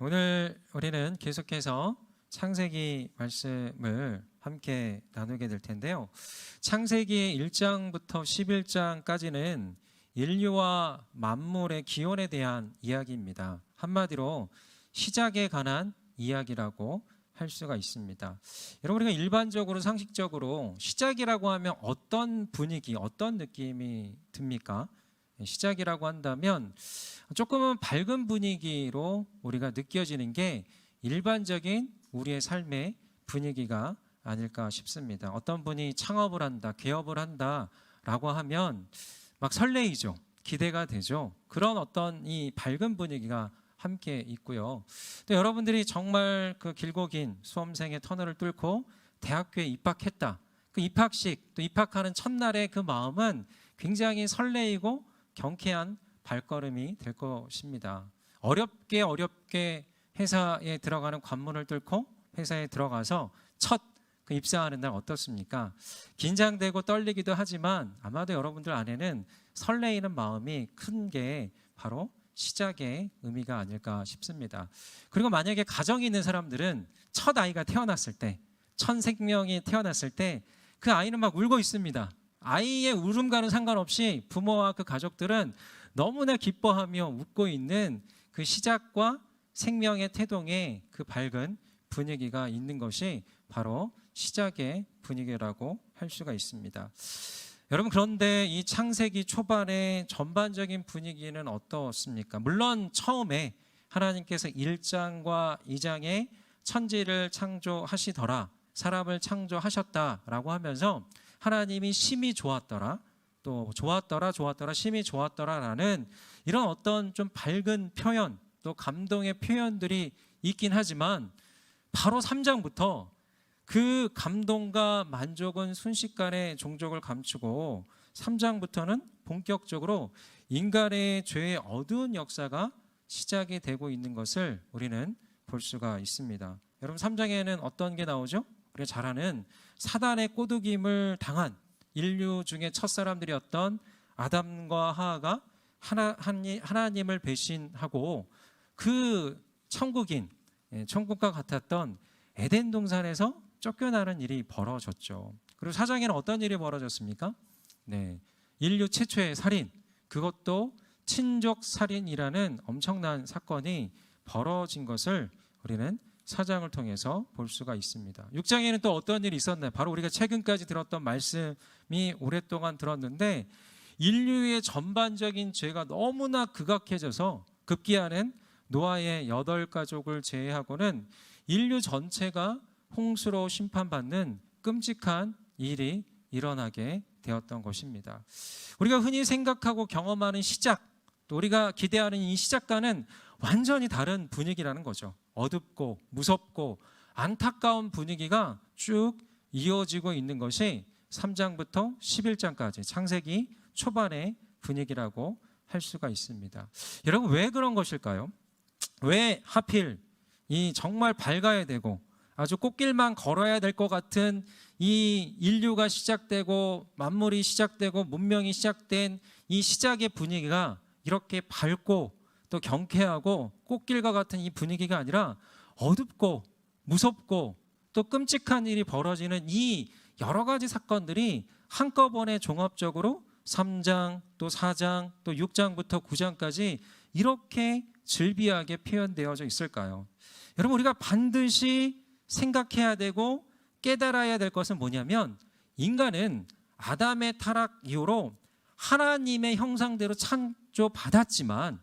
오늘 우리는 계속해서 창세기 말씀을 함께 나누게 될 텐데요. 창세기 1장부터 11장까지는 인류와 만물의 기원에 대한 이야기입니다. 한마디로 시작에 관한 이야기라고 할 수가 있습니다. 여러분, 우리가 일반적으로 상식적으로 시작이라고 하면 어떤 분위기, 어떤 느낌이 듭니까? 시작이라고 한다면 조금은 밝은 분위기로 우리가 느껴지는 게 일반적인 우리의 삶의 분위기가 아닐까 싶습니다. 어떤 분이 창업을 한다, 개업을 한다라고 하면 막 설레이죠. 기대가 되죠. 그런 어떤 이 밝은 분위기가 함께 있고요. 또 여러분들이 정말 그 길고 긴 수험생의 터널을 뚫고 대학교에 입학했다. 그 입학식, 또 입학하는 첫날의 그 마음은 굉장히 설레이고 경쾌한 발걸음이 될 것입니다. 어렵게 회사에 들어가는 관문을 뚫고 회사에 들어가서 첫 그 입사하는 날 어떻습니까? 긴장되고 떨리기도 하지만 아마도 여러분들 안에는 설레이는 마음이 큰 게 바로 시작의 의미가 아닐까 싶습니다. 그리고 만약에 가정이 있는 사람들은 첫 아이가 태어났을 때, 첫 생명이 태어났을 때 그 아이는 막 울고 있습니다. 아이의 울음과는 상관없이 부모와 그 가족들은 너무나 기뻐하며 웃고 있는 그 시작과 생명의 태동에 그 밝은 분위기가 있는 것이 바로 시작의 분위기라고 할 수가 있습니다. 여러분, 그런데 이 창세기 초반의 전반적인 분위기는 어떻습니까? 물론 처음에 하나님께서 1장과 2장에 천지를 창조하시더라, 사람을 창조하셨다라고 하면서 하나님이 심히 좋았더라, 또 좋았더라 심히 좋았더라라는 이런 어떤 좀 밝은 표현, 또 감동의 표현들이 있긴 하지만 바로 3장부터 그 감동과 만족은 순식간에 종족을 감추고 3장부터는 본격적으로 인간의 죄의 어두운 역사가 시작이 되고 있는 것을 우리는 볼 수가 있습니다. 여러분, 3장에는 어떤 게 나오죠? 우리가 잘 아는 사단의 꼬드김을 당한 인류 중에 첫사람들이었던 아담과 하하가 하나님을 배신하고 그 천국과 같았던 에덴 동산에서 쫓겨나는 일이 벌어졌죠. 그리고 4장에는 어떤 일이 벌어졌습니까? 인류 최초의 살인, 그것도 친족 살인이라는 엄청난 사건이 벌어진 것을 우리는 4장을 통해서 볼 수가 있습니다. 6장에는 또 어떤 일이 있었나요? 바로 우리가 최근까지 들었던 말씀이 오랫동안 들었는데 인류의 전반적인 죄가 너무나 극악해져서 급기야는 노아의 8가족을 제외하고는 인류 전체가 홍수로 심판받는 끔찍한 일이 일어나게 되었던 것입니다. 우리가 흔히 생각하고 경험하는 시작, 또 우리가 기대하는 이 시작과는 완전히 다른 분위기라는 거죠. 어둡고 무섭고 안타까운 분위기가 쭉 이어지고 있는 것이 3장부터 11장까지 창세기 초반의 분위기라고 할 수가 있습니다. 여러분, 왜 그런 것일까요? 왜 하필 이 정말 밝아야 되고 아주 꽃길만 걸어야 될 것 같은 이 인류가 시작되고 만물이 시작되고 문명이 시작된 이 시작의 분위기가 이렇게 밝고 또 경쾌하고 꽃길과 같은 이 분위기가 아니라 어둡고 무섭고 또 끔찍한 일이 벌어지는 이 여러 가지 사건들이 한꺼번에 종합적으로 3장 또 4장 또 6장부터 9장까지 이렇게 즐비하게 표현되어져 있을까요? 여러분, 우리가 반드시 생각해야 되고 깨달아야 될 것은 뭐냐면 인간은 아담의 타락 이후로 하나님의 형상대로 창조받았지만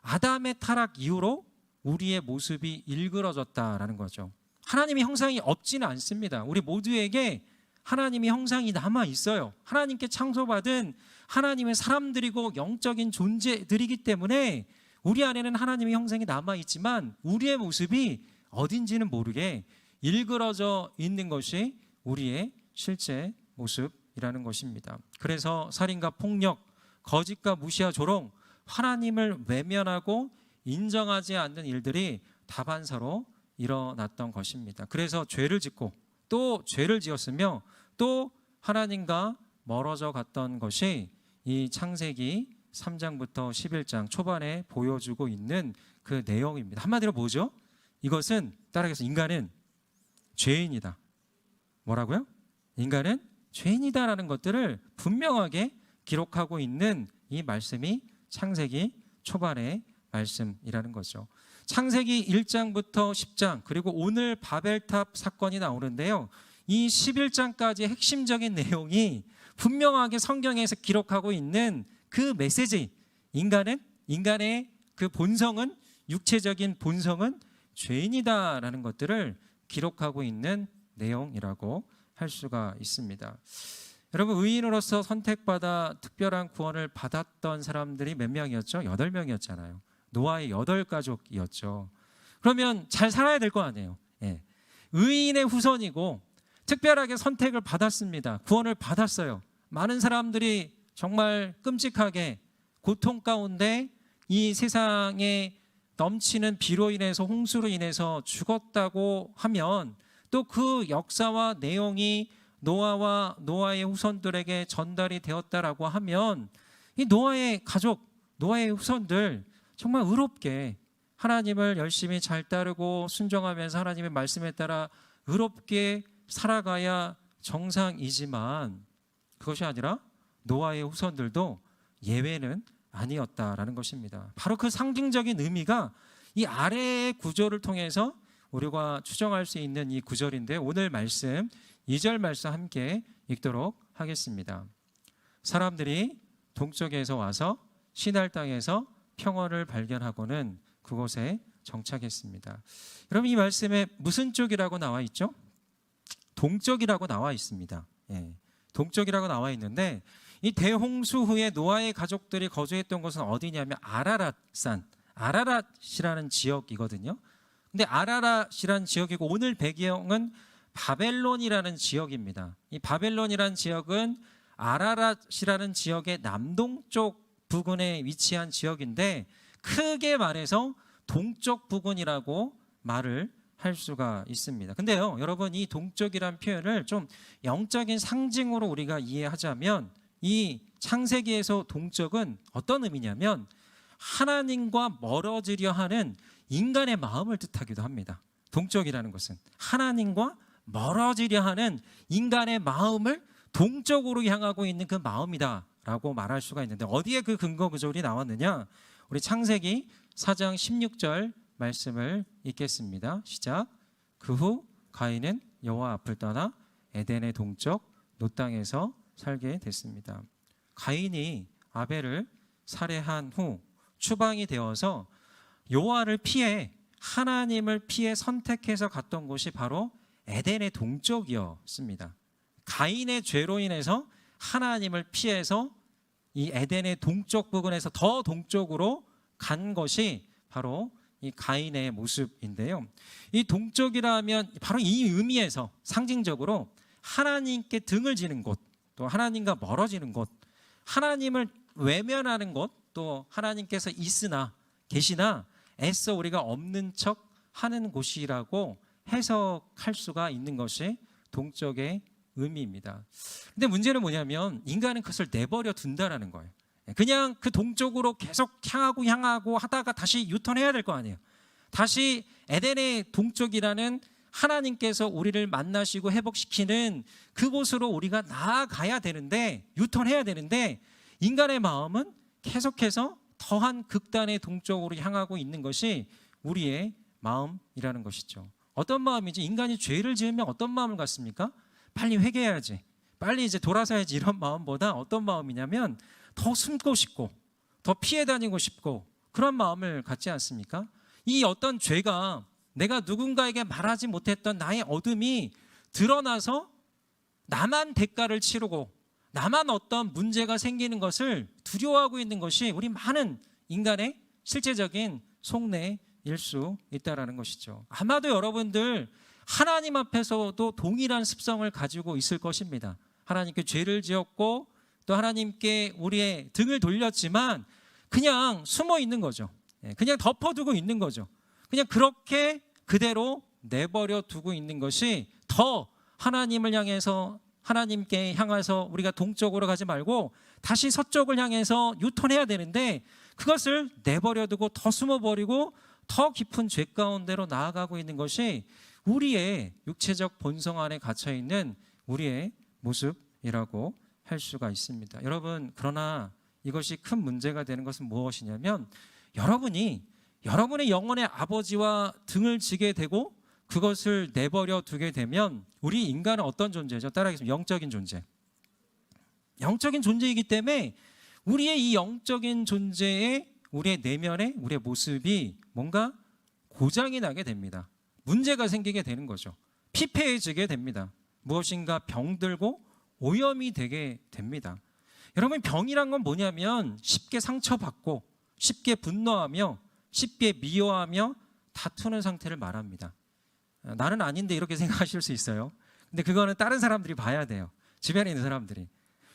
아담의 타락 이후로 우리의 모습이 일그러졌다라는 거죠. 하나님의 형상이 없지는 않습니다. 우리 모두에게 하나님의 형상이 남아 있어요. 하나님께 창조받은 하나님의 사람들이고 영적인 존재들이기 때문에 우리 안에는 하나님의 형상이 남아 있지만 우리의 모습이 어딘지는 모르게 일그러져 있는 것이 우리의 실제 모습이라는 것입니다. 그래서 살인과 폭력, 거짓과 무시와 조롱, 하나님을 외면하고 인정하지 않는 일들이 다반사로 일어났던 것입니다. 그래서 죄를 짓고 또 죄를 지었으며 또 하나님과 멀어져 갔던 것이 이 창세기 3장부터 11장 초반에 보여주고 있는 그 내용입니다. 한마디로 뭐죠? 이것은 따라해서 인간은 죄인이다. 뭐라고요? 인간은 죄인이다라는 것들을 분명하게 기록하고 있는 이 말씀이 창세기 초반의 말씀이라는 거죠. 창세기 1장부터 10장 그리고 오늘 바벨탑 사건이 나오는데요. 이 11장까지의 핵심적인 내용이 분명하게 성경에서 기록하고 있는 그 메시지, 인간의 그 본성은, 육체적인 본성은 죄인이다라는 것들을 기록하고 있는 내용이라고 할 수가 있습니다. 여러분, 의인으로서 선택받아 특별한 구원을 받았던 사람들이 몇 명이었죠? 8명이었잖아요. 노아의 8가족이었죠. 그러면 잘 살아야 될 거 아니에요. 예. 의인의 후손이고 특별하게 선택을 받았습니다. 구원을 받았어요. 많은 사람들이 정말 끔찍하게 고통 가운데 이 세상에 넘치는 비로 인해서, 홍수로 인해서 죽었다고 하면 또 그 역사와 내용이 노아와 노아의 후손들에게 전달이 되었다라고 하면 이 노아의 가족, 노아의 후손들 정말 의롭게 하나님을 열심히 잘 따르고 순종하면서 하나님의 말씀에 따라 의롭게 살아가야 정상이지만 그것이 아니라 노아의 후손들도 예외는 아니었다라는 것입니다. 바로 그 상징적인 의미가 이 아래의 구절을 통해서 우리가 추정할 수 있는 이 구절인데, 오늘 말씀 2절 말씀 함께 읽도록 하겠습니다. 사람들이 동쪽에서 와서 시날 땅에서 평원을 발견하고는 그곳에 정착했습니다. 여러분, 이 말씀에 무슨 쪽이라고 나와 있죠? 동쪽이라고 나와 있습니다. 예, 동쪽이라고 나와 있는데 이 대홍수 후에 노아의 가족들이 거주했던 곳은 어디냐면 아라랏산, 아라랏이라는 지역이거든요. 근데 아라랏이라는 지역이고 오늘 배경은 바벨론이라는 지역입니다. 이 바벨론이라는 지역은 아라랏이라는 지역의 남동쪽 부근에 위치한 지역인데 크게 말해서 동쪽 부근이라고 말을 할 수가 있습니다. 근데요, 여러분, 이 동쪽이란 표현을 좀 영적인 상징으로 우리가 이해하자면 이 창세기에서 동쪽은 어떤 의미냐면 하나님과 멀어지려 하는 인간의 마음을 뜻하기도 합니다. 동쪽이라는 것은 하나님과 멀어지려 하는 인간의 마음을 동쪽으로 향하고 있는 그 마음이다라고 말할 수가 있는데, 어디에 그 근거 구절이 나왔느냐? 우리 창세기 4장 16절 말씀을 읽겠습니다. 시작. 그 후 가인은 여호와 앞을 떠나 에덴의 동쪽 노 땅에서 살게 됐습니다. 가인이 아벨을 살해한 후 추방이 되어서 여호와를 피해, 하나님을 피해 선택해서 갔던 곳이 바로 에덴의 동쪽이었습니다. 가인의 죄로 인해서 하나님을 피해서 이 에덴의 동쪽 부근에서 더 동쪽으로 간 것이 바로 이 가인의 모습인데요. 이 동쪽이라면 바로 이 의미에서 상징적으로 하나님께 등을 지는 곳, 또 하나님과 멀어지는 곳, 하나님을 외면하는 곳, 또 하나님께서 있으나 계시나 애써 우리가 없는 척 하는 곳이라고 해석할 수가 있는 것이 동쪽의 의미입니다. 근데 문제는 뭐냐면 인간은 그것을 내버려 둔다라는 거예요. 그냥 그 동쪽으로 계속 향하고 하다가 다시 유턴해야 될 거 아니에요. 다시 에덴의 동쪽이라는 하나님께서 우리를 만나시고 회복시키는 그곳으로 우리가 나아가야 되는데, 유턴해야 되는데 인간의 마음은 계속해서 더한 극단의 동쪽으로 향하고 있는 것이 우리의 마음이라는 것이죠. 어떤 마음이지? 인간이 죄를 지으면 어떤 마음을 갖습니까? 빨리 회개해야지, 빨리 이제 돌아서야지, 이런 마음보다 어떤 마음이냐면 더 숨고 싶고 더 피해 다니고 싶고 그런 마음을 갖지 않습니까? 이 어떤 죄가 내가 누군가에게 말하지 못했던 나의 어둠이 드러나서 나만 대가를 치르고 나만 어떤 문제가 생기는 것을 두려워하고 있는 것이 우리 많은 인간의 실제적인 속내일 수 있다는 것이죠. 아마도 여러분들 하나님 앞에서도 동일한 습성을 가지고 있을 것입니다. 하나님께 죄를 지었고 또 하나님께 우리의 등을 돌렸지만 그냥 숨어 있는 거죠. 그냥 덮어두고 있는 거죠. 그냥 그렇게 그대로 내버려 두고 있는 것이 더 하나님을 향해서, 하나님께 향해서 우리가 동쪽으로 가지 말고 다시 서쪽을 향해서 유턴해야 되는데 그것을 내버려 두고 더 숨어버리고 더 깊은 죄 가운데로 나아가고 있는 것이 우리의 육체적 본성 안에 갇혀 있는 우리의 모습이라고 할 수가 있습니다. 여러분, 그러나 이것이 큰 문제가 되는 것은 무엇이냐면 여러분이 여러분의 영혼의 아버지와 등을 지게 되고 그것을 내버려 두게 되면 우리 인간은 어떤 존재죠? 따라하겠습니다. 영적인 존재. 영적인 존재이기 때문에 우리의 이 영적인 존재에 우리의 내면에 우리의 모습이 뭔가 고장이 나게 됩니다. 문제가 생기게 되는 거죠. 피폐해지게 됩니다. 무엇인가 병들고 오염이 되게 됩니다. 여러분, 병이란 건 뭐냐면 쉽게 상처받고 쉽게 분노하며 쉽게 미워하며 다투는 상태를 말합니다. 나는 아닌데 이렇게 생각하실 수 있어요. 근데 그거는 다른 사람들이 봐야 돼요. 주변에 있는 사람들이.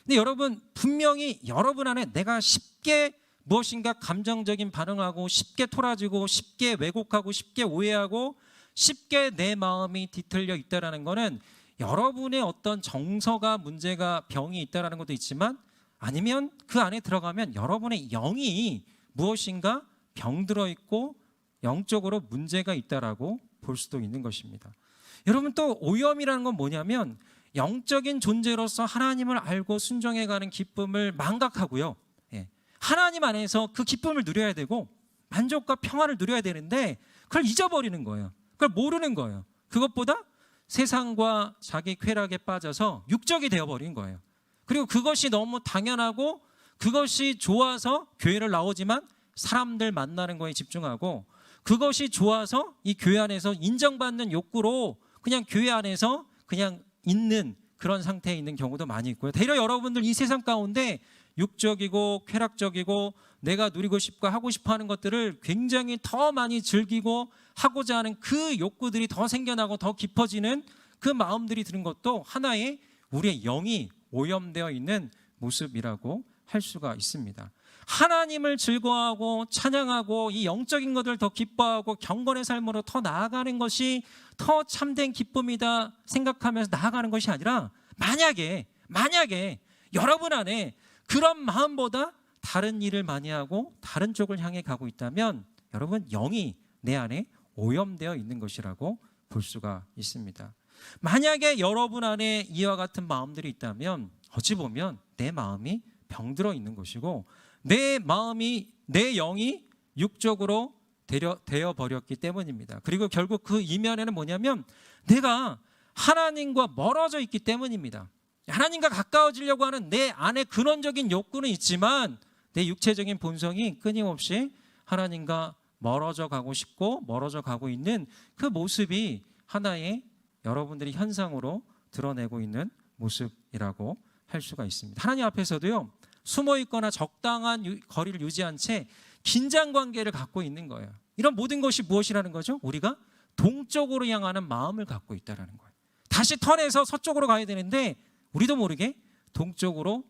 근데 여러분, 분명히 여러분 안에 내가 쉽게 무엇인가 감정적인 반응하고 쉽게 토라지고 쉽게 왜곡하고 쉽게 오해하고 쉽게 내 마음이 뒤틀려 있다는 것은 여러분의 어떤 정서가 문제가 병이 있다는 것도 있지만 아니면 그 안에 들어가면 여러분의 영이 무엇인가 병들어 있고 영적으로 문제가 있다라고 볼 수도 있는 것입니다. 여러분, 또 오염이라는 건 뭐냐면 영적인 존재로서 하나님을 알고 순종해가는 기쁨을 망각하고요. 하나님 안에서 그 기쁨을 누려야 되고 만족과 평안을 누려야 되는데 그걸 잊어버리는 거예요. 그걸 모르는 거예요. 그것보다 세상과 자기 쾌락에 빠져서 육적이 되어버린 거예요. 그리고 그것이 너무 당연하고 그것이 좋아서 교회를 나오지만 사람들 만나는 거에 집중하고 그것이 좋아서 이 교회 안에서 인정받는 욕구로 그냥 교회 안에서 그냥 있는 그런 상태에 있는 경우도 많이 있고요. 대려 여러분들 이 세상 가운데 육적이고 쾌락적이고 내가 누리고 싶고 하고 싶어 하는 것들을 굉장히 더 많이 즐기고 하고자 하는 그 욕구들이 더 생겨나고 더 깊어지는 그 마음들이 드는 것도 하나의 우리의 영이 오염되어 있는 모습이라고 할 수가 있습니다. 하나님을 즐거워하고 찬양하고 이 영적인 것들을 더 기뻐하고 경건의 삶으로 더 나아가는 것이 더 참된 기쁨이다 생각하면서 나아가는 것이 아니라 만약에 여러분 안에 그런 마음보다 다른 일을 많이 하고 다른 쪽을 향해 가고 있다면 여러분, 영이 내 안에 오염되어 있는 것이라고 볼 수가 있습니다. 만약에 여러분 안에 이와 같은 마음들이 있다면 어찌 보면 내 마음이 병들어 있는 것이고 내 마음이, 내 영이 육적으로 되어 버렸기 때문입니다. 그리고 결국 그 이면에는 뭐냐면 내가 하나님과 멀어져 있기 때문입니다. 하나님과 가까워지려고 하는 내 안에 근원적인 욕구는 있지만 내 육체적인 본성이 끊임없이 하나님과 멀어져 가고 싶고 멀어져 가고 있는 그 모습이 하나의 여러분들이 현상으로 드러내고 있는 모습이라고 할 수가 있습니다. 하나님 앞에서도요, 숨어 있거나 적당한 거리를 유지한 채 긴장 관계를 갖고 있는 거예요. 이런 모든 것이 무엇이라는 거죠? 우리가 동쪽으로 향하는 마음을 갖고 있다는 거예요. 다시 턴해서 서쪽으로 가야 되는데 우리도 모르게 동쪽으로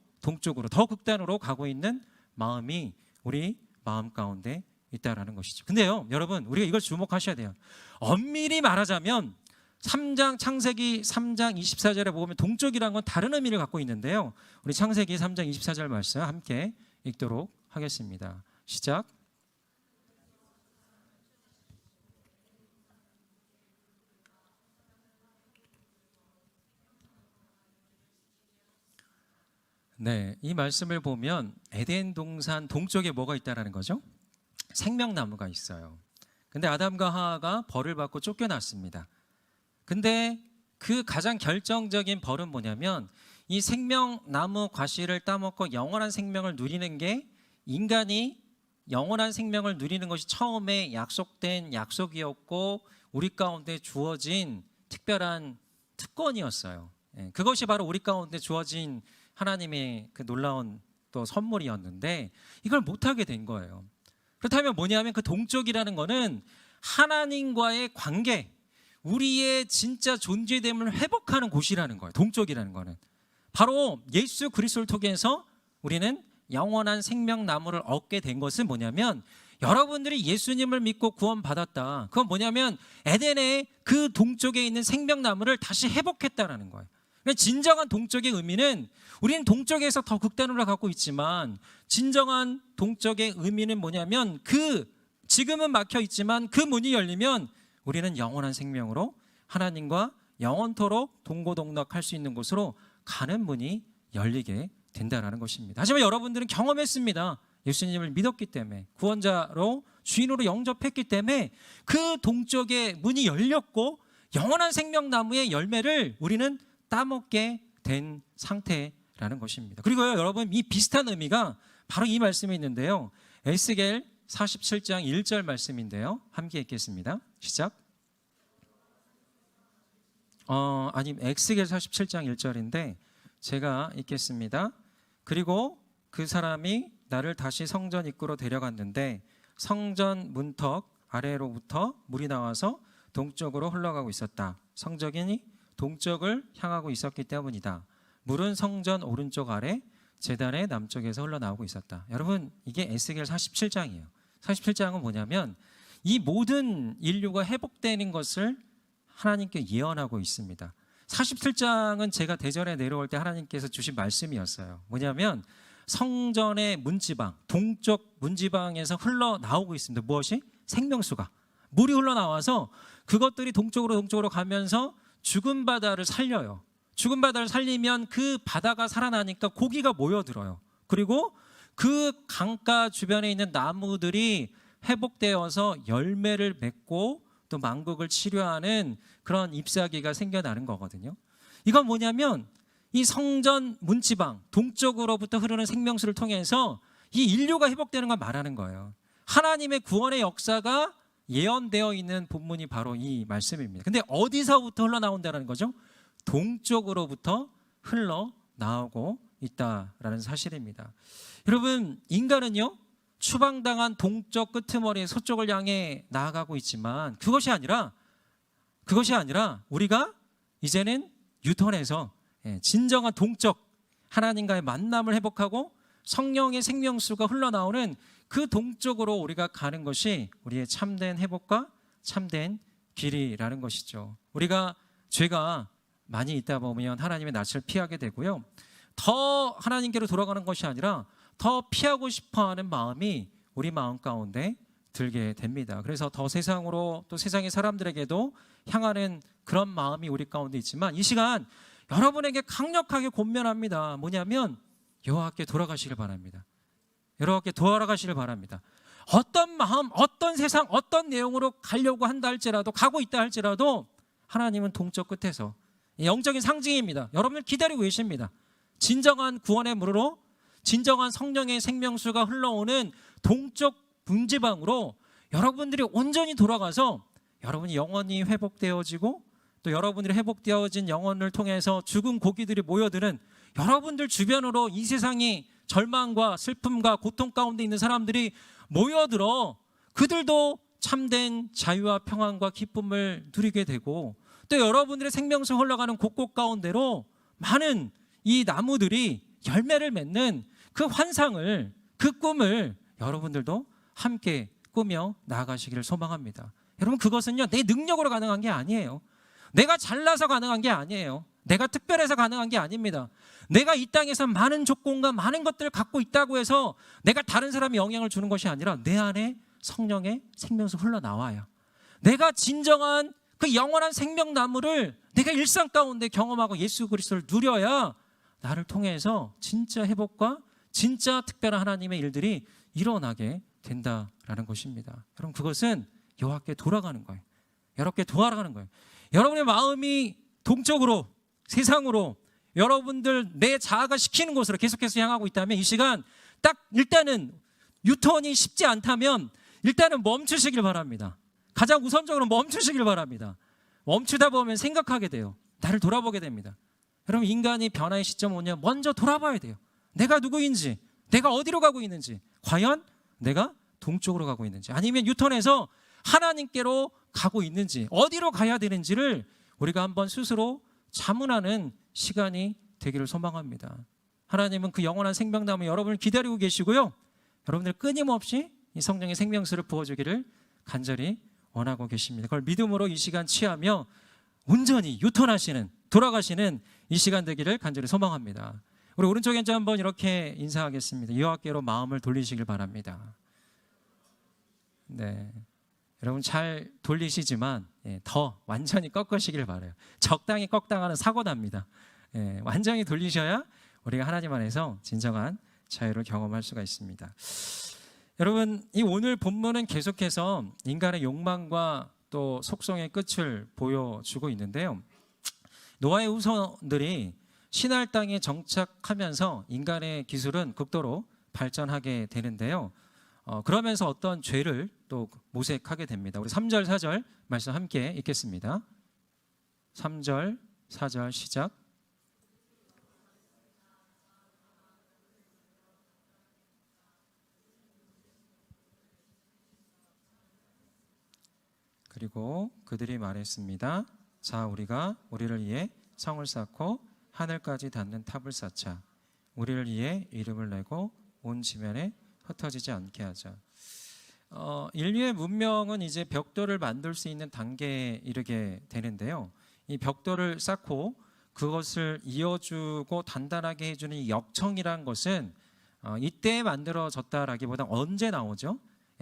더 극단으로 가고 있는 마음이 우리 마음 가운데 있다라는 것이죠. 근데요, 여러분, 우리가 이걸 주목하셔야 돼요. 엄밀히 말하자면 창세기 3장 24절에 보면 동쪽이라는 건 다른 의미를 갖고 있는데요. 우리 창세기 3장 24절 말씀 함께 읽도록 하겠습니다. 시작. 네, 이 말씀을 보면 에덴 동산 동쪽에 뭐가 있다라는 거죠? 생명나무가 있어요. 근데 아담과 하와가 벌을 받고 쫓겨났습니다. 근데 그 가장 결정적인 벌은 뭐냐면 이 생명나무 과실을 따먹고 영원한 생명을 누리는 게 인간이 영원한 생명을 누리는 것이 처음에 약속된 약속이었고 우리 가운데 주어진 특별한 특권이었어요. 그것이 바로 우리 가운데 주어진 하나님의 그 놀라운 또 선물이었는데 이걸 못하게 된 거예요. 그렇다면 뭐냐면 그 동쪽이라는 거는 하나님과의 관계, 우리의 진짜 존재됨을 회복하는 곳이라는 거예요. 동쪽이라는 거는 바로 예수 그리스도를 통해서 우리는 영원한 생명나무를 얻게 된 것은 뭐냐면 여러분들이 예수님을 믿고 구원받았다. 그건 뭐냐면 에덴의 그 동쪽에 있는 생명나무를 다시 회복했다라는 거예요. 진정한 동쪽의 의미는 우리는 동쪽에서 더 극단으로 가고 있지만 진정한 동쪽의 의미는 뭐냐면 그 지금은 막혀 있지만 그 문이 열리면 우리는 영원한 생명으로 하나님과 영원토록 동고동락할 수 있는 곳으로 가는 문이 열리게 된다는 것입니다. 하지만 여러분들은 경험했습니다. 예수님을 믿었기 때문에, 구원자로 주인으로 영접했기 때문에 그 동쪽의 문이 열렸고 영원한 생명나무의 열매를 우리는 따먹게 된 상태라는 것입니다. 그리고요, 여러분, 이 비슷한 의미가 바로 이 말씀에 있는데요. 에스겔 47장 1절 말씀인데요. 함께 읽겠습니다. 시작. 에스겔 47장 1절인데 제가 읽겠습니다. 그리고 그 사람이 나를 다시 성전 입구로 데려갔는데 성전 문턱 아래로부터 물이 나와서 동쪽으로 흘러가고 있었다. 성전이 동쪽을 향하고 있었기 때문이다. 물은 성전 오른쪽 아래 제단의 남쪽에서 흘러나오고 있었다. 여러분, 이게 에스겔 47장이에요. 47장은 뭐냐면 이 모든 인류가 회복되는 것을 하나님께 예언하고 있습니다. 47장은 제가 대전에 내려올 때 하나님께서 주신 말씀이었어요. 뭐냐면 성전의 문지방, 동쪽 문지방에서 흘러나오고 있습니다. 무엇이? 생명수가. 물이 흘러나와서 그것들이 동쪽으로 가면서 죽은 바다를 살려요. 죽은 바다를 살리면 그 바다가 살아나니까 고기가 모여들어요. 그리고 그 강가 주변에 있는 나무들이 회복되어서 열매를 맺고 또 만국을 치료하는 그런 잎사귀가 생겨나는 거거든요. 이건 뭐냐면 이 성전 문지방 동쪽으로부터 흐르는 생명수를 통해서 이 인류가 회복되는 걸 말하는 거예요. 하나님의 구원의 역사가 예언되어 있는 본문이 바로 이 말씀입니다. 근데 어디서부터 흘러나온다는 거죠? 동쪽으로부터 흘러나오고 있다라는 사실입니다. 여러분, 인간은요, 추방당한 동쪽 끄트머리 서쪽을 향해 나아가고 있지만 그것이 아니라 우리가 이제는 유턴해서 진정한 동쪽 하나님과의 만남을 회복하고 성령의 생명수가 흘러나오는 그 동쪽으로 우리가 가는 것이 우리의 참된 회복과 참된 길이라는 것이죠. 우리가 죄가 많이 있다 보면 하나님의 낯을 피하게 되고요. 더 하나님께로 돌아가는 것이 아니라 더 피하고 싶어하는 마음이 우리 마음 가운데 들게 됩니다. 그래서 더 세상으로 또 세상의 사람들에게도 향하는 그런 마음이 우리 가운데 있지만 이 시간 여러분에게 강력하게 권면합니다. 뭐냐면 여호와께 돌아가시길 바랍니다. 여호와께 돌아가시길 바랍니다. 어떤 마음, 어떤 세상, 어떤 내용으로 가려고 한다 할지라도, 가고 있다 할지라도 하나님은 동쪽 끝에서 영적인 상징입니다. 여러분을 기다리고 계십니다. 진정한 구원의 물으로 진정한 성령의 생명수가 흘러오는 동쪽 문지방으로 여러분들이 온전히 돌아가서 여러분이 영원히 회복되어지고 또 여러분들이 회복되어진 영혼을 통해서 죽은 고기들이 모여드는 여러분들 주변으로 이 세상이 절망과 슬픔과 고통 가운데 있는 사람들이 모여들어 그들도 참된 자유와 평안과 기쁨을 누리게 되고 또 여러분들의 생명수 흘러가는 곳곳 가운데로 많은 이 나무들이 열매를 맺는 그 환상을, 그 꿈을 여러분들도 함께 꾸며 나아가시기를 소망합니다. 여러분, 그것은요, 내 능력으로 가능한 게 아니에요. 내가 잘나서 가능한 게 아니에요. 내가 특별해서 가능한 게 아닙니다. 내가 이 땅에서 많은 조건과 많은 것들을 갖고 있다고 해서 내가 다른 사람에 영향을 주는 것이 아니라 내 안에 성령의 생명수 흘러나와요. 내가 진정한 그 영원한 생명나무를 내가 일상 가운데 경험하고 예수 그리스도를 누려야 나를 통해서 진짜 회복과 진짜 특별한 하나님의 일들이 일어나게 된다라는 것입니다. 여러분, 그것은 여호와께 돌아가는 거예요. 여호와께 돌아가는 거예요. 여러분의 마음이 동쪽으로, 세상으로, 여러분들 내 자아가 시키는 곳으로 계속해서 향하고 있다면 이 시간 딱 일단은 유턴이 쉽지 않다면 일단은 멈추시길 바랍니다. 가장 우선적으로 멈추시길 바랍니다. 멈추다 보면 생각하게 돼요. 나를 돌아보게 됩니다. 여러분, 인간이 변화의 시점 뭐냐? 먼저 돌아봐야 돼요. 내가 누구인지, 내가 어디로 가고 있는지, 과연 내가 동쪽으로 가고 있는지, 아니면 유턴해서 하나님께로 가고 있는지, 어디로 가야 되는지를 우리가 한번 스스로 자문하는 시간이 되기를 소망합니다. 하나님은 그 영원한 생명나무 여러분을 기다리고 계시고요. 여러분들 끊임없이 이 성령의 생명수를 부어주기를 간절히 원하고 계십니다. 그걸 믿음으로 이 시간 취하며 온전히 유턴하시는, 돌아가시는 이 시간 되기를 간절히 소망합니다. 우리 오른쪽 왼쪽 한번 이렇게 인사하겠습니다. 여호와께로 마음을 돌리시길 바랍니다. 네. 여러분 잘 돌리시지만 더 완전히 꺾으시길 바라요. 적당히 꺾다가는 사고 납니다. 완전히 돌리셔야 우리가 하나님 안에서 진정한 자유를 경험할 수가 있습니다. 여러분, 이 오늘 본문은 계속해서 인간의 욕망과 또 속성의 끝을 보여주고 있는데요. 노아의 후손들이 신할 땅에 정착하면서 인간의 기술은 극도로 발전하게 되는데요. 그러면서 어떤 죄를 또 모색하게 됩니다. 우리 3절, 4절 말씀 함께 읽겠습니다. 3절, 4절 시작. 그리고 그들이 말했습니다. 자, 우리가 우리를 위해 성을 쌓고 하늘까지 닿는 탑을 쌓자. 우리를 위해 이름을 내고 온 지면에 흩어지지 않게 하자. 인류의 문명은 이제 벽돌을 만들 수 있는 단계에 이르게 되는데요. 이 벽돌을 쌓고 그것을 이어주고 단단하게 해주는 이 역청이란 것은 이때 만들어졌다라기보다 언제 나오죠?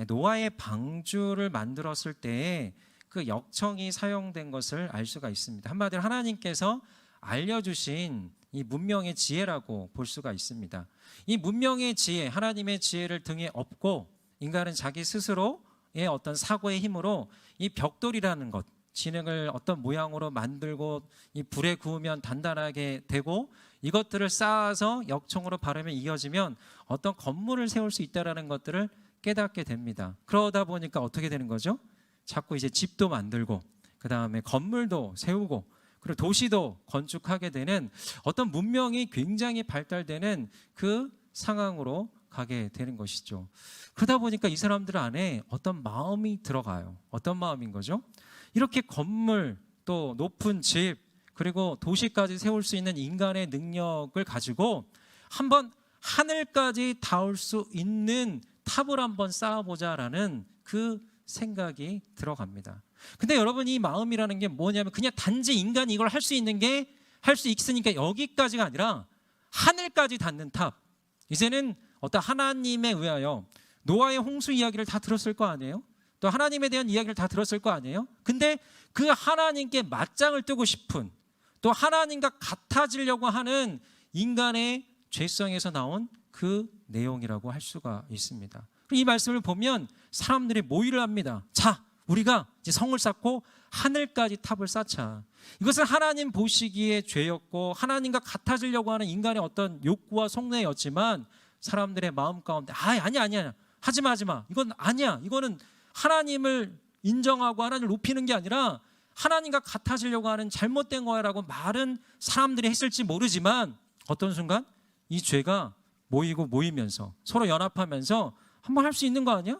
노아의 방주를 만들었을 때에 그 역청이 사용된 것을 알 수가 있습니다. 한마디로 하나님께서 알려주신 이 문명의 지혜라고 볼 수가 있습니다. 이 문명의 지혜, 하나님의 지혜를 등에 업고 인간은 자기 스스로의 어떤 사고의 힘으로 이 벽돌이라는 것, 진흙을 어떤 모양으로 만들고 이 불에 구우면 단단하게 되고 이것들을 쌓아서 역청으로 바르면 이어지면 어떤 건물을 세울 수 있다는 것들을 깨닫게 됩니다. 그러다 보니까 어떻게 되는 거죠? 자꾸 이제 집도 만들고 그 다음에 건물도 세우고 그리고 도시도 건축하게 되는 어떤 문명이 굉장히 발달되는 그 상황으로 가게 되는 것이죠. 그러다 보니까 이 사람들 안에 어떤 마음이 들어가요. 어떤 마음인 거죠? 이렇게 건물 또 높은 집 그리고 도시까지 세울 수 있는 인간의 능력을 가지고 한번 하늘까지 닿을 수 있는 탑을 한번 쌓아보자라는 그 생각이 들어갑니다. 근데 여러분 이 마음이라는 게 뭐냐면 그냥 단지 인간이 이걸 할 수 있는 게 할 수 있으니까 여기까지가 아니라 하늘까지 닿는 탑. 이제는 어떤 하나님에 의하여 노아의 홍수 이야기를 다 들었을 거 아니에요? 또 하나님에 대한 이야기를 다 들었을 거 아니에요? 근데 그 하나님께 맞짱을 뜨고 싶은 또 하나님과 같아지려고 하는 인간의 죄성에서 나온 그 내용이라고 할 수가 있습니다. 이 말씀을 보면 사람들이 모의를 합니다. 자, 우리가 이제 성을 쌓고 하늘까지 탑을 쌓자. 이것은 하나님 보시기에 죄였고 하나님과 같아지려고 하는 인간의 어떤 욕구와 속내였지만 사람들의 마음 가운데 아니야 하지마 이건 아니야. 이거는 하나님을 인정하고 하나님을 높이는 게 아니라 하나님과 같아지려고 하는 잘못된 거야라고 말은 사람들이 했을지 모르지만 어떤 순간 이 죄가 모이면서 서로 연합하면서 한번 할 수 있는 거 아니야?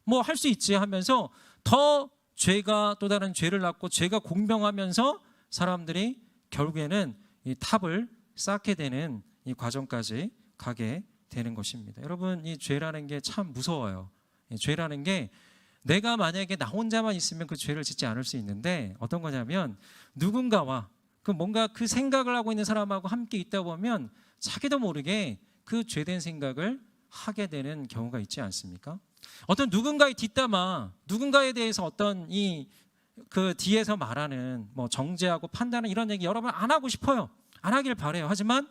뭐 할 수 있지 하면서 더 죄가 또 다른 죄를 낳고 죄가 공병하면서 사람들이 결국에는 이 탑을 쌓게 되는 이 과정까지 가게 되는 것입니다. 여러분 이 죄라는 게 참 무서워요. 죄라는 게 내가 만약에 나 혼자만 있으면 그 죄를 짓지 않을 수 있는데 어떤 거냐면 누군가와 그 뭔가 그 생각을 하고 있는 사람하고 함께 있다 보면 자기도 모르게 그 죄된 생각을 하게 되는 경우가 있지 않습니까? 어떤 누군가의 뒷담화, 누군가에 대해서 어떤 그 뒤에서 말하는 뭐 정죄하고 판단은 이런 얘기 여러분 안 하고 싶어요. 안 하길 바래요. 하지만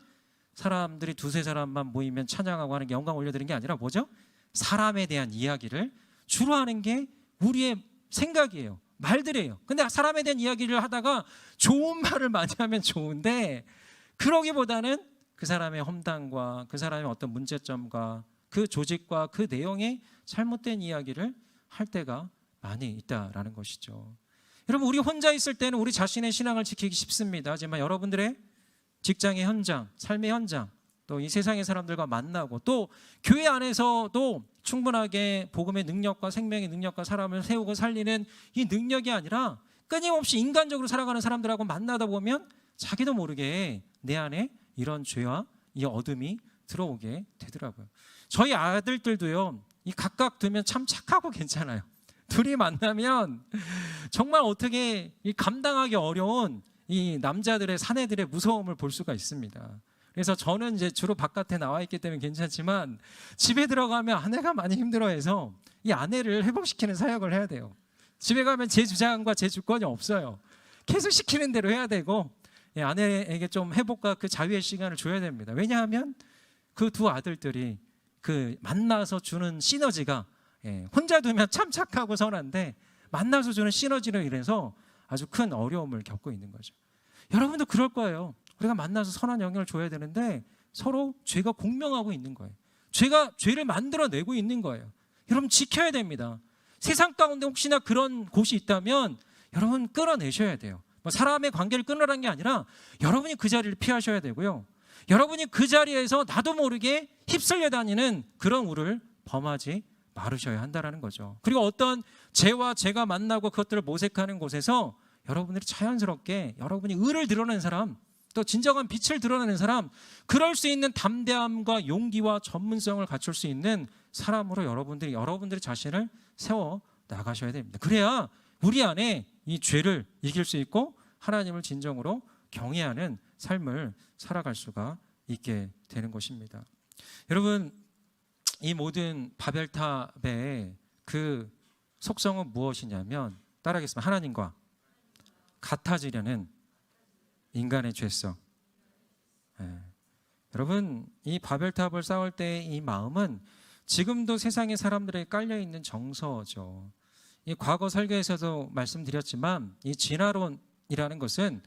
사람들이 두세 사람만 모이면 찬양하고 하는 게 영광 올려드리는 게 아니라 뭐죠? 사람에 대한 이야기를 주로 하는 게 우리의 생각이에요. 말들이에요. 근데 사람에 대한 이야기를 하다가 좋은 말을 많이 하면 좋은데 그러기보다는 그 사람의 험담과 그 사람의 어떤 문제점과 그 조직과 그 내용의 잘못된 이야기를 할 때가 많이 있다라는 것이죠. 여러분 우리 혼자 있을 때는 우리 자신의 신앙을 지키기 쉽습니다. 하지만 여러분들의 직장의 현장, 삶의 현장, 또 이 세상의 사람들과 만나고 또 교회 안에서도 충분하게 복음의 능력과 생명의 능력과 사람을 세우고 살리는 이 능력이 아니라 끊임없이 인간적으로 살아가는 사람들하고 만나다 보면 자기도 모르게 내 안에 이런 죄와 이 어둠이 들어오게 되더라고요. 저희 아들들도요, 이 각각 두면 참 착하고 괜찮아요. 둘이 만나면 정말 어떻게 이 감당하기 어려운 이 남자들의 사내들의 무서움을 볼 수가 있습니다. 그래서 저는 이제 주로 바깥에 나와 있기 때문에 괜찮지만 집에 들어가면 아내가 많이 힘들어해서 이 아내를 회복시키는 사역을 해야 돼요. 집에 가면 제 주장과 제 주권이 없어요. 계속 시키는 대로 해야 되고 아내에게 좀 회복과 그 자유의 시간을 줘야 됩니다. 왜냐하면 그 두 아들들이 그 만나서 주는 시너지가 혼자 두면 참 착하고 선한데 만나서 주는 시너지로 인해서 아주 큰 어려움을 겪고 있는 거죠. 여러분도 그럴 거예요. 우리가 만나서 선한 영향을 줘야 되는데 서로 죄가 공명하고 있는 거예요. 죄가 죄를 만들어내고 있는 거예요. 여러분 지켜야 됩니다. 세상 가운데 혹시나 그런 곳이 있다면 여러분 끌어내셔야 돼요. 뭐 사람의 관계를 끊으라는 게 아니라 여러분이 그 자리를 피하셔야 되고요. 여러분이 그 자리에서 나도 모르게 휩쓸려 다니는 그런 우를 범하지 말으셔야 한다는 거죠. 그리고 어떤 죄와 죄가 만나고 그것들을 모색하는 곳에서 여러분들이 자연스럽게 여러분이 의를 드러내는 사람, 또 진정한 빛을 드러내는 사람, 그럴 수 있는 담대함과 용기와 전문성을 갖출 수 있는 사람으로 여러분들이 자신을 세워 나가셔야 됩니다. 그래야 우리 안에 이 죄를 이길 수 있고 하나님을 진정으로 경외하는 삶을 살아갈 수가 있게 되는 것입니다. 여러분, 이 모든 바벨탑의 그 속성은 무엇이냐면 따라하겠습니다. 하나님과 같아지려는 인간의 죄성. 여러분, 이 바벨탑을 쌓을 때의 이 마음은 지금도 세상의 사람들에게 깔려있는 정서죠. 이 과거 설교에서도 말씀드렸지만 이 진화론이라는 것은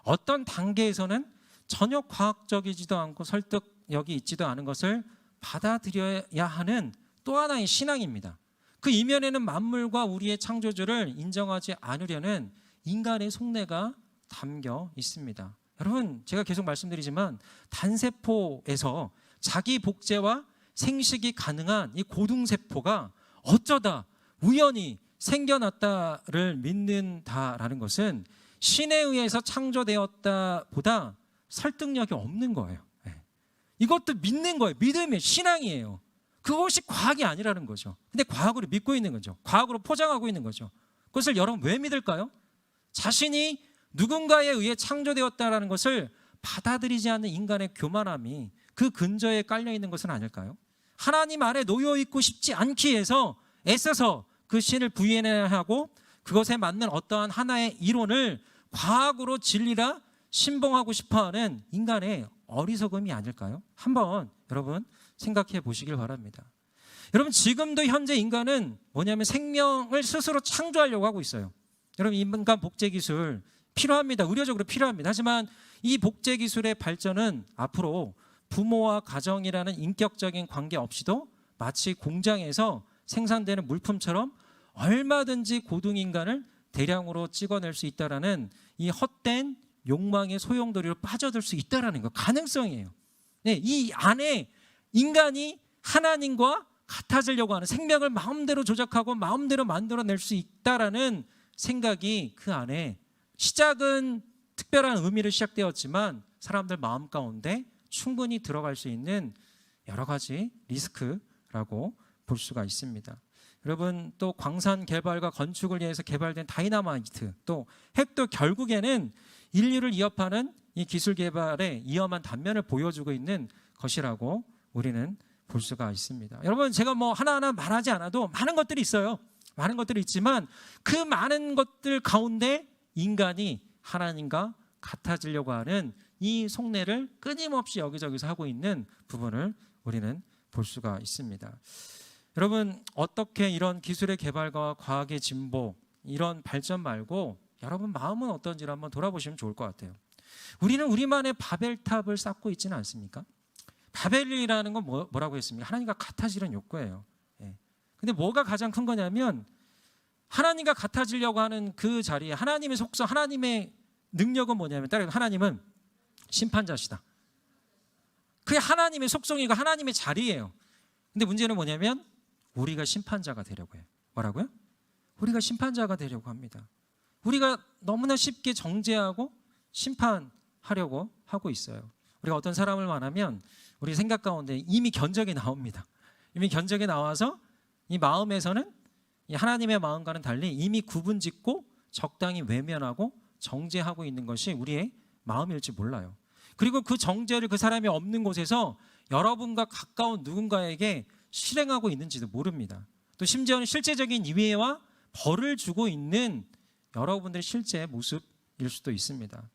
어떤 단계에서는 전혀 과학적이지도 않고 설득력이 있지도 않은 것을 받아들여야 하는 또 하나의 신앙입니다. 그 이면에는 만물과 우리의 창조주를 인정하지 않으려는 인간의 속내가 담겨 있습니다. 여러분, 제가 계속 말씀드리지만 단세포에서 자기 복제와 생식이 가능한 이 고등세포가 어쩌다 우연히 생겨났다를 믿는다라는 것은 신에 의해서 창조되었다 보다 설득력이 없는 거예요. 이것도 믿는 거예요. 믿음이 신앙이에요. 그것이 과학이 아니라는 거죠. 근데 과학으로 믿고 있는 거죠. 과학으로 포장하고 있는 거죠. 그것을 여러분 왜 믿을까요? 자신이 누군가에 의해 창조되었다는 것을 받아들이지 않는 인간의 교만함이 그 근저에 깔려 있는 것은 아닐까요? 하나님 아래 놓여 있고 싶지 않기 위해서 애써서 그 신을 부인해야 하고 그것에 맞는 어떠한 하나의 이론을 과학으로 진리라 신봉하고 싶어하는 인간의 어리석음이 아닐까요? 한번 여러분 생각해 보시길 바랍니다. 여러분, 지금도 현재 인간은 뭐냐면 생명을 스스로 창조하려고 하고 있어요. 여러분, 인간 복제 기술 필요합니다. 의료적으로 필요합니다. 하지만 이 복제 기술의 발전은 앞으로 부모와 가정이라는 인격적인 관계 없이도 마치 공장에서 생산되는 물품처럼 얼마든지 고등인간을 대량으로 찍어낼 수 있다라는 이 헛된 욕망의 소용돌이로 빠져들 수 있다라는 거, 가능성이에요. 네, 이 안에 인간이 하나님과 같아지려고 하는, 생명을 마음대로 조작하고 마음대로 만들어낼 수 있다라는 생각이 그 안에 시작은 특별한 의미로 시작되었지만 사람들 마음 가운데 충분히 들어갈 수 있는 여러 가지 리스크라고 볼 수가 있습니다. 여러분, 또 광산 개발과 건축을 위해서 개발된 다이나마이트, 또 핵도 결국에는 인류를 위협하는 이 기술 개발의 위험한 단면을 보여주고 있는 것이라고 우리는 볼 수가 있습니다. 여러분, 제가 뭐 하나하나 말하지 않아도 많은 것들이 있어요. 많은 것들이 있지만 그 많은 것들 가운데 인간이 하나님과 같아지려고 하는 이 속내를 끊임없이 여기저기서 하고 있는 부분을 우리는 볼 수가 있습니다. 여러분, 어떻게 이런 기술의 개발과 과학의 진보, 이런 발전 말고 여러분 마음은 어떤지를 한번 돌아보시면 좋을 것 같아요. 우리는 우리만의 바벨탑을 쌓고 있지는 않습니까? 바벨이라는 건 뭐라고 했습니까? 하나님과 같아지는 욕구예요. 근데 뭐가 가장 큰 거냐면 하나님과 같아지려고 하는 그 자리에 하나님의 속성, 하나님의 능력은 뭐냐면 따라서 하나님은 심판자시다. 그게 하나님의 속성이고 하나님의 자리예요. 근데 문제는 뭐냐면 우리가 심판자가 되려고 해요. 뭐라고요? 우리가 심판자가 되려고 합니다. 우리가 너무나 쉽게 정죄하고 심판하려고 하고 있어요. 우리가 어떤 사람을 만나면 우리 생각 가운데 이미 견적이 나옵니다. 이미 견적이 나와서 이 마음에서는 이 하나님의 마음과는 달리 이미 구분짓고 적당히 외면하고 정죄하고 있는 것이 우리의 마음일지 몰라요. 그리고 그 정죄를 그 사람이 없는 곳에서 여러분과 가까운 누군가에게 실행하고 있는지도 모릅니다. 또 심지어는 실제적인 이해와 벌을 주고 있는 여러분들의 실제 모습일 수도 있습니다.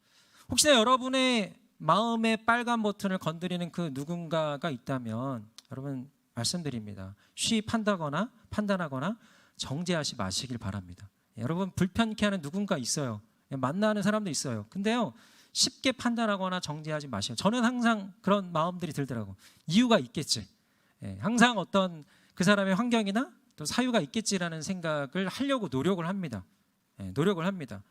혹시나 여러분의 마음의 빨간 버튼을 건드리는 그 누군가가 있다면 여러분 말씀드립니다. 쉬 판단하거나 정죄하지 마시길 바랍니다. 여러분 불편케 하는 누군가 있어요. 만나는 사람도 있어요. 근데요 쉽게 판단하거나 정죄하지 마시고, 저는 항상 그런 마음들이 들더라고. 이유가 있겠지. 항상 어떤 그 사람의 환경이나 또 사유가 있겠지라는 생각을 하려고 노력을 합니다. 노력을 합니다.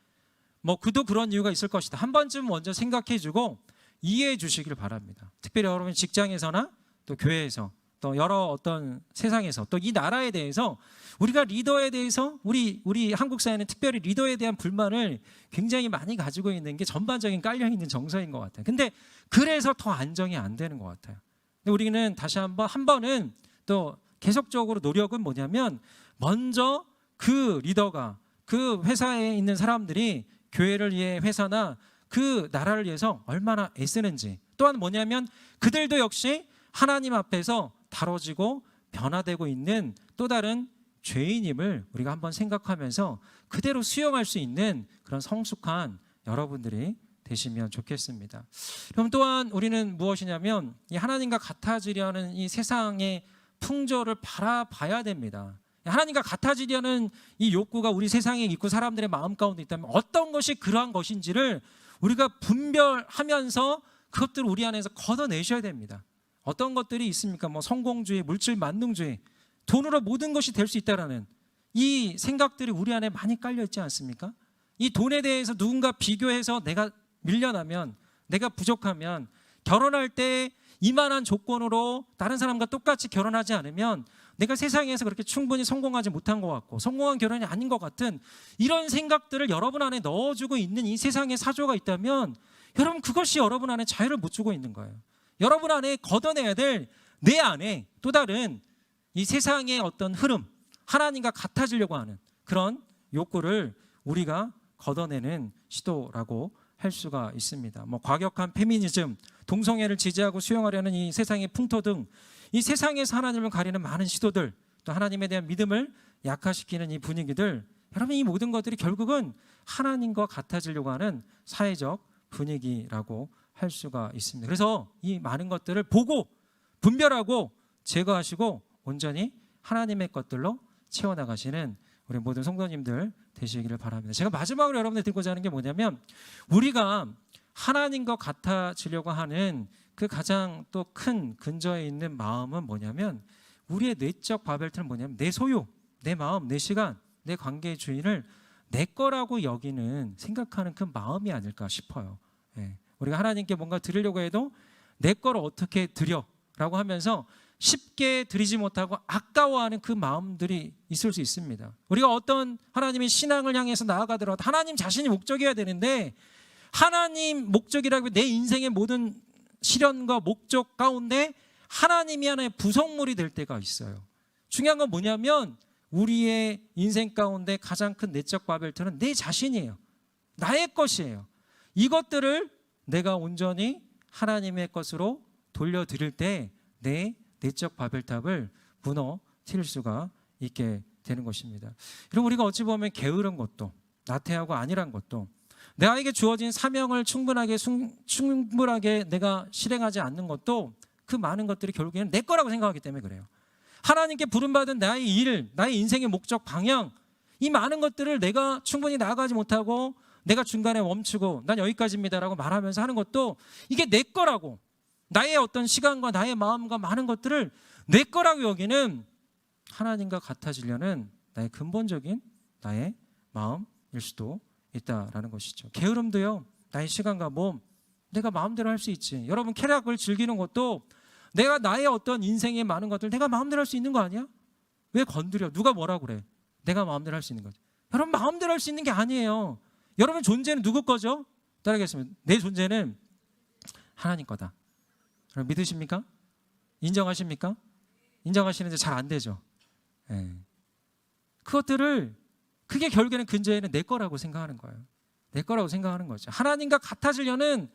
뭐 그도 그런 이유가 있을 것이다. 한 번쯤 먼저 생각해주고 이해해 주시길 바랍니다. 특별히 여러분 직장에서나 또 교회에서 또 여러 어떤 세상에서 또 이 나라에 대해서 우리가 리더에 대해서 우리 한국 사회는 특별히 리더에 대한 불만을 굉장히 많이 가지고 있는 게 전반적인 깔려 있는 정서인 것 같아요. 근데 그래서 더 안정이 안 되는 것 같아요. 근데 우리는 다시 한 번은 또 계속적으로 노력은 뭐냐면 먼저 그 리더가 그 회사에 있는 사람들이 교회를 위해 회사나 그 나라를 위해서 얼마나 애쓰는지, 또한 뭐냐면 그들도 역시 하나님 앞에서 다뤄지고 변화되고 있는 또 다른 죄인임을 우리가 한번 생각하면서 그대로 수용할 수 있는 그런 성숙한 여러분들이 되시면 좋겠습니다. 그럼 또한 우리는 무엇이냐면 이 하나님과 같아지려는 이 세상의 풍조를 바라봐야 됩니다. 하나님과 같아지려는 이 욕구가 우리 세상에 있고 사람들의 마음 가운데 있다면 어떤 것이 그러한 것인지를 우리가 분별하면서 그것들을 우리 안에서 걷어내셔야 됩니다. 어떤 것들이 있습니까? 뭐 성공주의, 물질 만능주의, 돈으로 모든 것이 될 수 있다라는 이 생각들이 우리 안에 많이 깔려 있지 않습니까? 이 돈에 대해서 누군가 비교해서 내가 밀려나면, 내가 부족하면, 결혼할 때 이만한 조건으로 다른 사람과 똑같이 결혼하지 않으면 내가 세상에서 그렇게 충분히 성공하지 못한 것 같고 성공한 결혼이 아닌 것 같은 이런 생각들을 여러분 안에 넣어주고 있는 이 세상의 사조가 있다면 여러분 그것이 여러분 안에 자유를 못 주고 있는 거예요. 여러분 안에 걷어내야 될 내 안에 또 다른 이 세상의 어떤 흐름, 하나님과 같아지려고 하는 그런 욕구를 우리가 걷어내는 시도라고 할 수가 있습니다. 뭐 과격한 페미니즘, 동성애를 지지하고 수용하려는 이 세상의 풍토 등 이 세상에서 하나님을 가리는 많은 시도들, 또 하나님에 대한 믿음을 약화시키는 이 분위기들, 여러분 이 모든 것들이 결국은 하나님과 같아지려고 하는 사회적 분위기라고 할 수가 있습니다. 그래서 이 많은 것들을 보고 분별하고 제거하시고 온전히 하나님의 것들로 채워나가시는 우리 모든 성도님들 되시기를 바랍니다. 제가 마지막으로 여러분들 드리고자 하는 게 뭐냐면 우리가 하나님과 같아지려고 하는 그 가장 또 큰 근저에 있는 마음은 뭐냐면 우리의 내적 바벨탑은 뭐냐면 내 소유, 내 마음, 내 시간, 내 관계의 주인을 내 거라고 여기는 생각하는 그 마음이 아닐까 싶어요. 우리가 하나님께 뭔가 드리려고 해도 내 거를 어떻게 드려라고 하면서 쉽게 드리지 못하고 아까워하는 그 마음들이 있을 수 있습니다. 우리가 어떤 하나님의 신앙을 향해서 나아가더라도 하나님 자신이 목적이어야 되는데 하나님 목적이라고 내 인생의 모든 시련과 목적 가운데 하나님이 하나의 부속물이 될 때가 있어요. 중요한 건 뭐냐면 우리의 인생 가운데 가장 큰 내적 바벨탑은 내 자신이에요. 나의 것이에요. 이것들을 내가 온전히 하나님의 것으로 돌려드릴 때 내 내적 바벨탑을 무너뜨릴 수가 있게 되는 것입니다. 그리고 우리가 어찌 보면 게으른 것도 나태하고 안일한 것도 나에게 주어진 사명을 충분하게 내가 실행하지 않는 것도 그 많은 것들이 결국에는 내 거라고 생각하기 때문에 그래요. 하나님께 부름받은 나의 일, 나의 인생의 목적, 방향, 이 많은 것들을 내가 충분히 나아가지 못하고 내가 중간에 멈추고 난 여기까지입니다라고 말하면서 하는 것도 이게 내 거라고, 나의 어떤 시간과 나의 마음과 많은 것들을 내 거라고 여기는 하나님과 같아지려는 나의 근본적인 나의 마음일 수도 있다라는 것이죠. 게으름도요, 나의 시간과 몸, 내가 마음대로 할 수 있지. 여러분 쾌락을 즐기는 것도 내가 나의 어떤 인생의 많은 것들 내가 마음대로 할 수 있는 거 아니야? 왜 건드려? 누가 뭐라고 그래? 내가 마음대로 할 수 있는 거죠. 여러분 마음대로 할 수 있는 게 아니에요. 여러분 존재는 누구 거죠? 따라하겠습니다. 내 존재는 하나님 거다. 여러분 믿으십니까? 인정하십니까? 인정하시는데 잘 안 되죠. 그것들을 그게 결국에는 근저에는 내 거라고 생각하는 거예요. 내 거라고 생각하는 거죠. 하나님과 같아지려는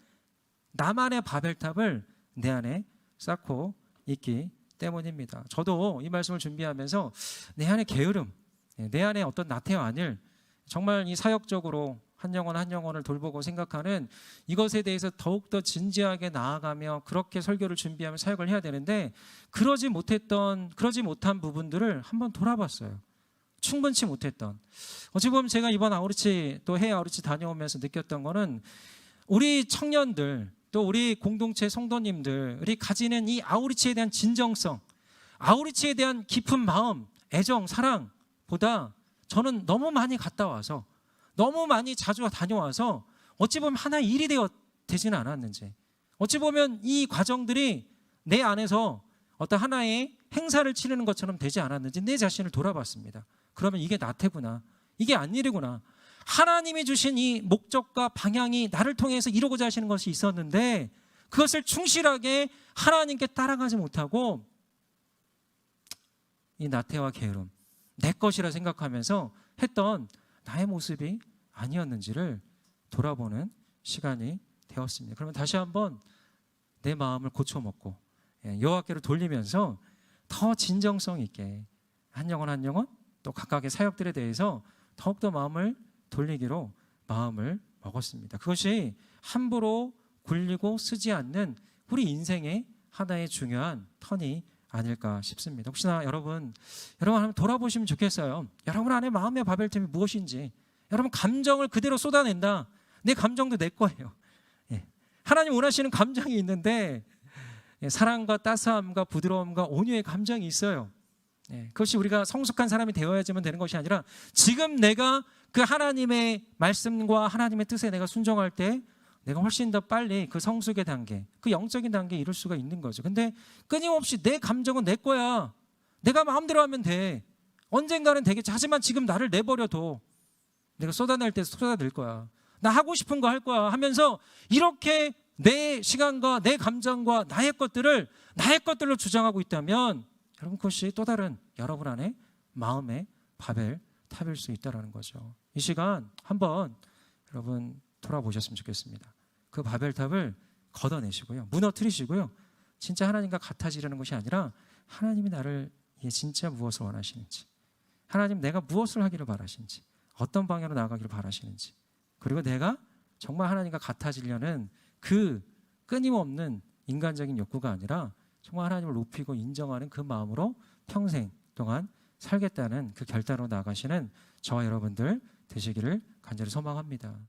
나만의 바벨탑을 내 안에 쌓고 있기 때문입니다. 저도 이 말씀을 준비하면서 내 안에 게으름, 내 안에 어떤 나태와 안일, 정말 이 사역적으로 한 영혼 한 영혼을 돌보고 생각하는 이것에 대해서 더욱더 진지하게 나아가며 그렇게 설교를 준비하며 사역을 해야 되는데 그러지 못한 부분들을 한번 돌아봤어요. 충분치 못했던. 어찌 보면 제가 이번 아우리치 또 해외 아우리치 다녀오면서 느꼈던 거는 우리 청년들 또 우리 공동체 성도님들이 가지는 이 아우리치에 대한 진정성, 아우리치에 대한 깊은 마음, 애정, 사랑보다 저는 너무 많이 갔다 와서 너무 많이 자주 다녀와서 어찌 보면 하나의 일이 되지는 않았는지, 어찌 보면 이 과정들이 내 안에서 어떤 하나의 행사를 치르는 것처럼 되지 않았는지 내 자신을 돌아봤습니다. 그러면 이게 나태구나, 이게 안 일이구나. 하나님이 주신 이 목적과 방향이 나를 통해서 이루고자 하시는 것이 있었는데 그것을 충실하게 하나님께 따라가지 못하고 이 나태와 게으름, 내 것이라 생각하면서 했던 나의 모습이 아니었는지를 돌아보는 시간이 되었습니다. 그러면 다시 한번 내 마음을 고쳐먹고 여호와께로 돌리면서 더 진정성 있게 한 영혼 한 영혼 또 각각의 사역들에 대해서 더욱더 마음을 돌리기로 마음을 먹었습니다. 그것이 함부로 굴리고 쓰지 않는 우리 인생의 하나의 중요한 턴이 아닐까 싶습니다. 혹시나 여러분 한번 돌아보시면 좋겠어요. 여러분 안에 마음의 바벨탑이 무엇인지. 여러분 감정을 그대로 쏟아낸다. 내 감정도 내 거예요. 하나님 원하시는 감정이 있는데 사랑과 따스함과 부드러움과 온유의 감정이 있어요. 그것이 우리가 성숙한 사람이 되어야지만 되는 것이 아니라 지금 내가 그 하나님의 말씀과 하나님의 뜻에 내가 순종할 때 내가 훨씬 더 빨리 그 성숙의 단계, 그 영적인 단계에 이룰 수가 있는 거죠. 근데 끊임없이 내 감정은 내 거야, 내가 마음대로 하면 돼, 언젠가는 되겠지, 하지만 지금 나를 내버려둬, 내가 쏟아낼 때 쏟아낼 거야, 나 하고 싶은 거 할 거야 하면서 이렇게 내 시간과 내 감정과 나의 것들로 주장하고 있다면 여러분 그것이 또 다른 여러분 안에 마음의 바벨탑일 수 있다는 거죠. 이 시간 한번 여러분 돌아보셨으면 좋겠습니다. 그 바벨탑을 걷어내시고요, 무너뜨리시고요, 진짜 하나님과 같아지려는 것이 아니라 하나님이 나를 진짜 무엇을 원하시는지, 하나님 내가 무엇을 하기를 바라시는지, 어떤 방향으로 나아가기를 바라시는지, 그리고 내가 정말 하나님과 같아지려는 그 끊임없는 인간적인 욕구가 아니라 정말 하나님을 높이고 인정하는 그 마음으로 평생 동안 살겠다는 그 결단으로 나아가시는 저와 여러분들 되시기를 간절히 소망합니다.